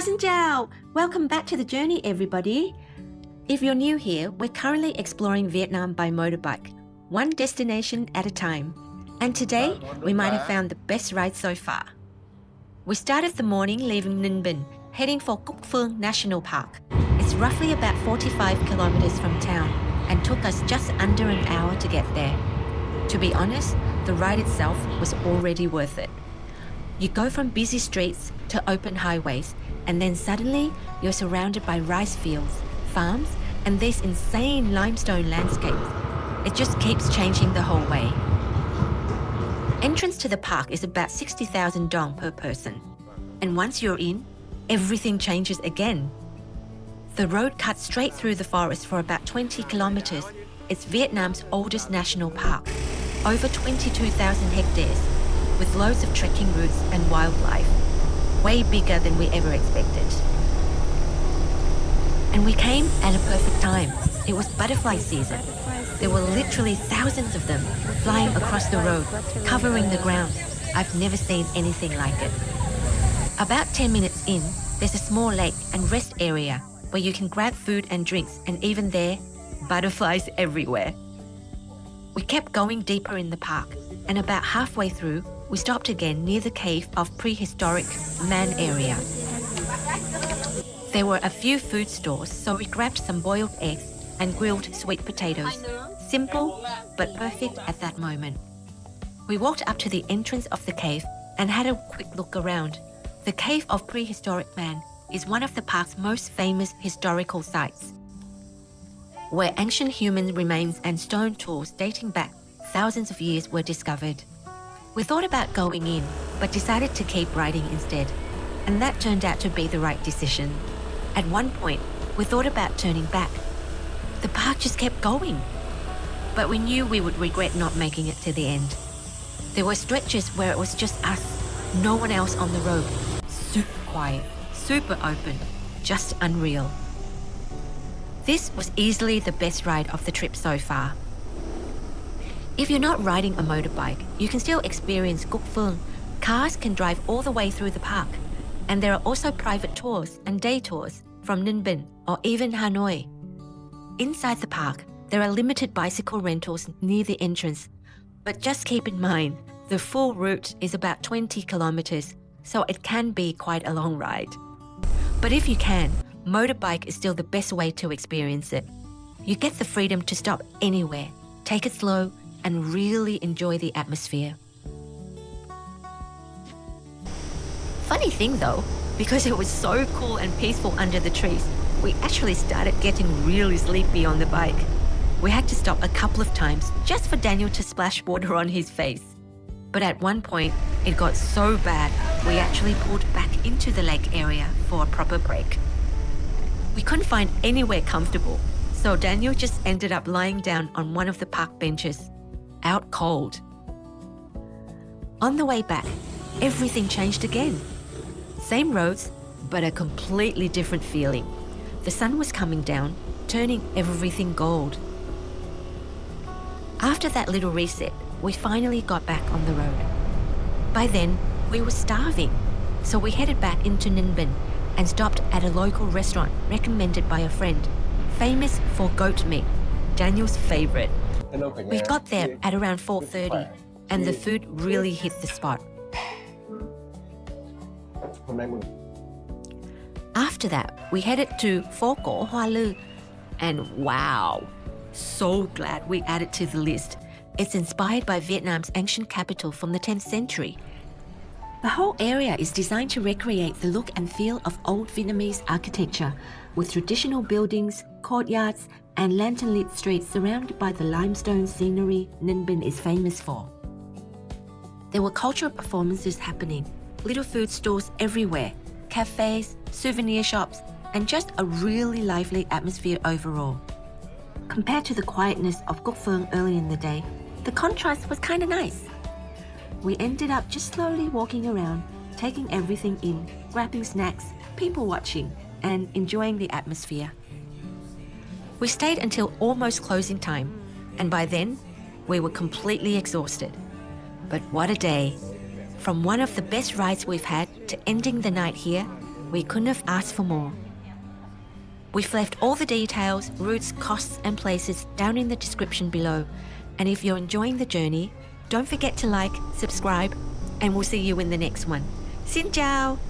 Xin chào! Welcome back to the journey, everybody. If you're new here, we're currently exploring Vietnam by motorbike, one destination at a time. And today, we might have found the best ride so far. We started the morning leaving Ninh Bình, heading for Cuc Phuong National Park. It's roughly about 45 kilometers from town and took us just under an hour to get there. To be honest, the ride itself was already worth it. You go from busy streets to open highways, and then suddenly you're surrounded by rice fields, farms, and these insane limestone landscapes. It just keeps changing the whole way. Entrance to the park is about 60,000 dong per person. And once you're in, everything changes again. The road cuts straight through the forest for about 20 kilometers. It's Vietnam's oldest national park, over 22,000 hectares, with loads of trekking routes and wildlife. Way bigger than we ever expected. And we came at a perfect time. It was butterfly season. There were literally thousands of them flying across the road, covering the ground. I've never seen anything like it. About 10 minutes in, there's a small lake and rest area where you can grab food and drinks, and even there, butterflies everywhere. We kept going deeper in the park, and about halfway through, we stopped again near the cave of Prehistoric Man area. There were a few food stores, so we grabbed some boiled eggs and grilled sweet potatoes. Simple, but perfect at that moment. We walked up to the entrance of the cave and had a quick look around. The cave of Prehistoric Man is one of the park's most famous historical sites, where ancient human remains and stone tools dating back thousands of years were discovered. We thought about going in, but decided to keep riding instead, and that turned out to be the right decision. At one point, we thought about turning back. The park just kept going, but we knew we would regret not making it to the end. There were stretches where it was just us, no one else on the road. Super quiet, super open, just unreal. This was easily the best ride of the trip so far. If you're not riding a motorbike, you can still experience Cuc Phuong. Cars can drive all the way through the park, and there are also private tours and day tours from Ninh Bình or even Hanoi. Inside the park, there are limited bicycle rentals near the entrance, but just keep in mind, the full route is about 20 kilometers, so it can be quite a long ride. But if you can, motorbike is still the best way to experience it. You get the freedom to stop anywhere, take it slow, and really enjoy the atmosphere. Funny thing though, because it was so cool and peaceful under the trees, we actually started getting really sleepy on the bike. We had to stop a couple of times just for Daniel to splash water on his face. But at one point, it got so bad, we actually pulled back into the lake area for a proper break. We couldn't find anywhere comfortable, so Daniel just ended up lying down on one of the park benches, out cold. On the way back, everything changed again. Same roads, but a completely different feeling. The sun was coming down, turning everything gold. After that little reset, we finally got back on the road. By then, we were starving, so we headed back into Ninh Bình and stopped at a local restaurant recommended by a friend, famous for goat meat, Daniel's favorite. We got there at around 4:30, and the food really hit the spot. After that, we headed to Phố Cổ Hoa Lư, and wow, so glad we added to the list. It's inspired by Vietnam's ancient capital from the 10th century. The whole area is designed to recreate the look and feel of old Vietnamese architecture, with traditional buildings, courtyards, and lantern-lit streets surrounded by the limestone scenery Ninh Bình is famous for. There were cultural performances happening, little food stores everywhere, cafes, souvenir shops, and just a really lively atmosphere overall. Compared to the quietness of Cuc Phuong early in the day, the contrast was kind of nice. we ended up just slowly walking around, taking everything in, grabbing snacks, people watching, and enjoying the atmosphere. We stayed until almost closing time, and by then, we were completely exhausted. But what a day! From one of the best rides we've had to ending the night here, we couldn't have asked for more. We've left all the details, routes, costs, and places down in the description below. And if you're enjoying the journey, don't forget to like, subscribe, and we'll see you in the next one. Xin chào!